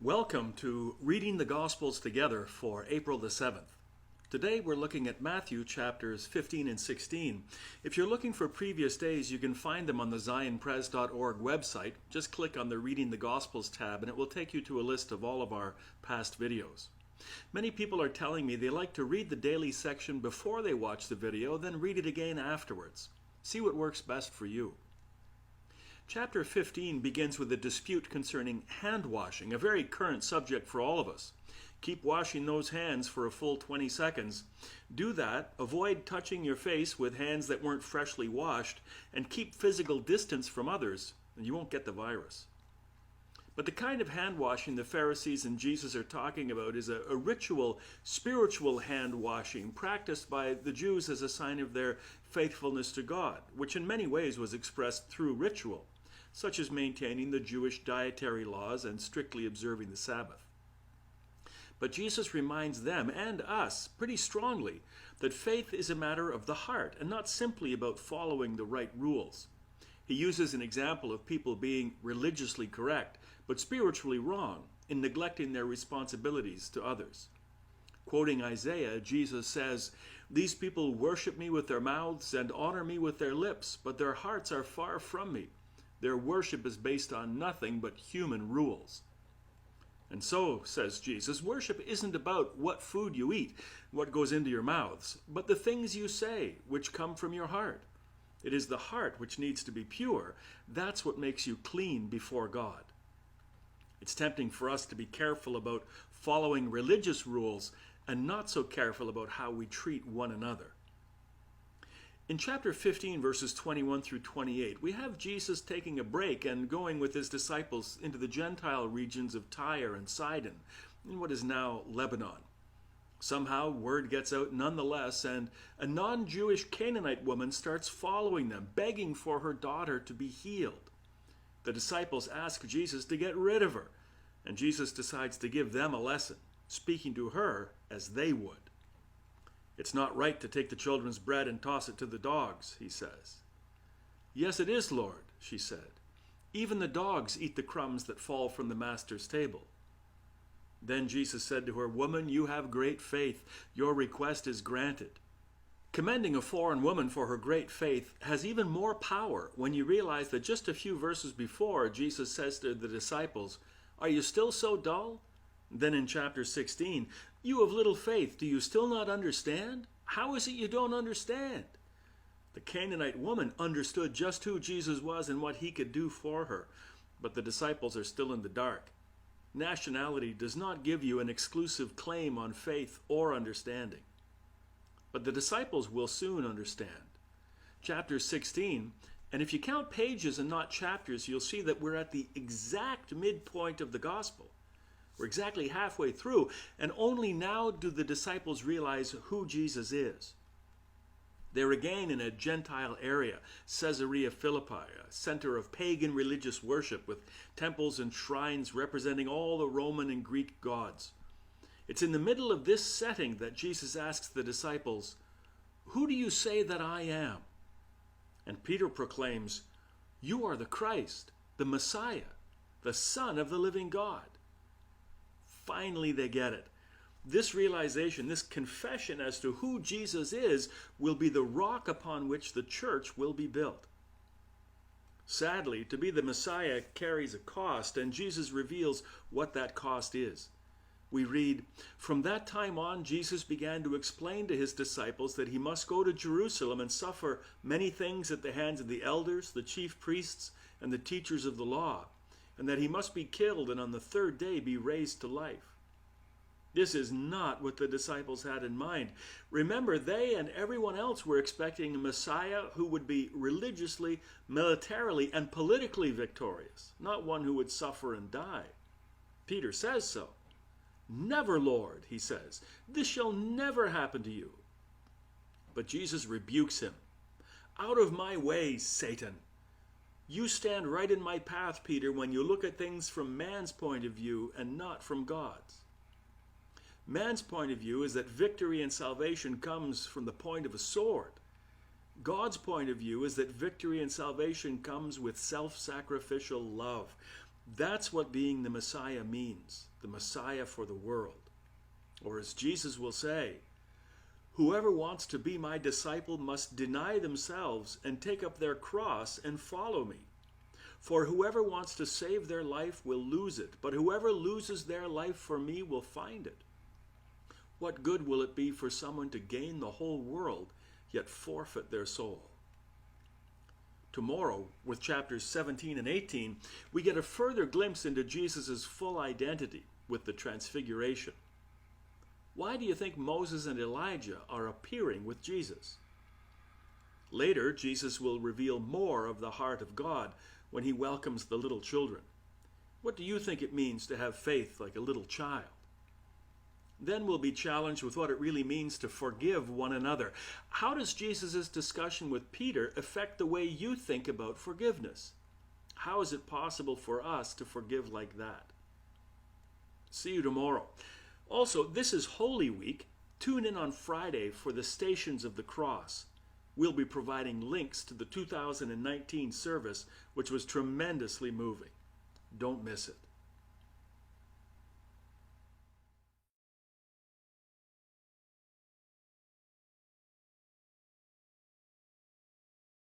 Welcome to Reading the Gospels Together for April the 7th. Today we're looking at Matthew chapters 15 and 16. If you're looking for previous days, you can find them on the zionpres.org website. Just click on the Reading the Gospels tab and it will take you to a list of all of our past videos. Many people are telling me they like to read the daily section before they watch the video, then read it again afterwards. See what works best for you. Chapter 15 begins with a dispute concerning hand washing, a very current subject for all of us. Keep washing those hands for a full 20 seconds. Do that, avoid touching your face with hands that weren't freshly washed, and keep physical distance from others, and you won't get the virus. But the kind of hand washing the Pharisees and Jesus are talking about is a ritual, spiritual hand washing practiced by the Jews as a sign of their faithfulness to God, which in many ways was expressed through ritual, such as maintaining the Jewish dietary laws and strictly observing the Sabbath. But Jesus reminds them and us pretty strongly that faith is a matter of the heart and not simply about following the right rules. He uses an example of people being religiously correct but spiritually wrong in neglecting their responsibilities to others. Quoting Isaiah, Jesus says, "These people worship me with their mouths and honor me with their lips, but their hearts are far from me. Their worship is based on nothing but human rules." And so, says Jesus, worship isn't about what food you eat, what goes into your mouths, but the things you say, which come from your heart. It is the heart which needs to be pure. That's what makes you clean before God. It's tempting for us to be careful about following religious rules and not so careful about how we treat one another. In chapter 15, verses 21 through 28, we have Jesus taking a break and going with his disciples into the Gentile regions of Tyre and Sidon, in what is now Lebanon. Somehow, word gets out nonetheless, and a non-Jewish Canaanite woman starts following them, begging for her daughter to be healed. The disciples ask Jesus to get rid of her, and Jesus decides to give them a lesson, speaking to her as they would. "It's not right to take the children's bread and toss it to the dogs," he says. "Yes, it is, Lord," she said. "Even the dogs eat the crumbs that fall from the master's table." Then Jesus said to her, "Woman, you have great faith. Your request is granted." Commending a foreign woman for her great faith has even more power when you realize that just a few verses before, Jesus says to the disciples, "Are you still so dull?" Then in chapter 16, "You have little faith. Do you still not understand? How is it you don't understand?" The Canaanite woman understood just who Jesus was and what he could do for her, but the disciples are still in the dark. Nationality does not give you an exclusive claim on faith or understanding. But the disciples will soon understand. Chapter 16, and if you count pages and not chapters, you'll see that we're at the exact midpoint of the gospel. We're exactly halfway through, and only now do the disciples realize who Jesus is. They're again in a Gentile area, Caesarea Philippi, a center of pagan religious worship with temples and shrines representing all the Roman and Greek gods. It's in the middle of this setting that Jesus asks the disciples, "Who do you say that I am?" And Peter proclaims, "You are the Christ, the Messiah, the Son of the living God." Finally, they get it. This realization, this confession as to who Jesus is, will be the rock upon which the church will be built. Sadly, to be the Messiah carries a cost, and Jesus reveals what that cost is. We read, "From that time on, Jesus began to explain to his disciples that he must go to Jerusalem and suffer many things at the hands of the elders, the chief priests, and the teachers of the law, and that he must be killed and on the third day be raised to life." This is not what the disciples had in mind. Remember, they and everyone else were expecting a Messiah who would be religiously, militarily, and politically victorious, not one who would suffer and die. Peter says so. "Never, Lord," he says. "This shall never happen to you." But Jesus rebukes him. "Out of my way, Satan. You stand right in my path, Peter, when you look at things from man's point of view and not from God's." Man's point of view is that victory and salvation comes from the point of a sword. God's point of view is that victory and salvation comes with self-sacrificial love. That's what being the Messiah means, the Messiah for the world. Or as Jesus will say, whoever wants to be my disciple must deny themselves and take up their cross and follow me. For whoever wants to save their life will lose it, but whoever loses their life for me will find it. What good will it be for someone to gain the whole world, yet forfeit their soul? Tomorrow, with chapters 17 and 18, we get a further glimpse into Jesus' full identity with the Transfiguration. Why do you think Moses and Elijah are appearing with Jesus? Later, Jesus will reveal more of the heart of God when he welcomes the little children. What do you think it means to have faith like a little child? Then we'll be challenged with what it really means to forgive one another. How does Jesus' discussion with Peter affect the way you think about forgiveness? How is it possible for us to forgive like that? See you tomorrow. Also, this is Holy Week. Tune in on Friday for the Stations of the Cross. We'll be providing links to the 2019 service, which was tremendously moving. Don't miss it.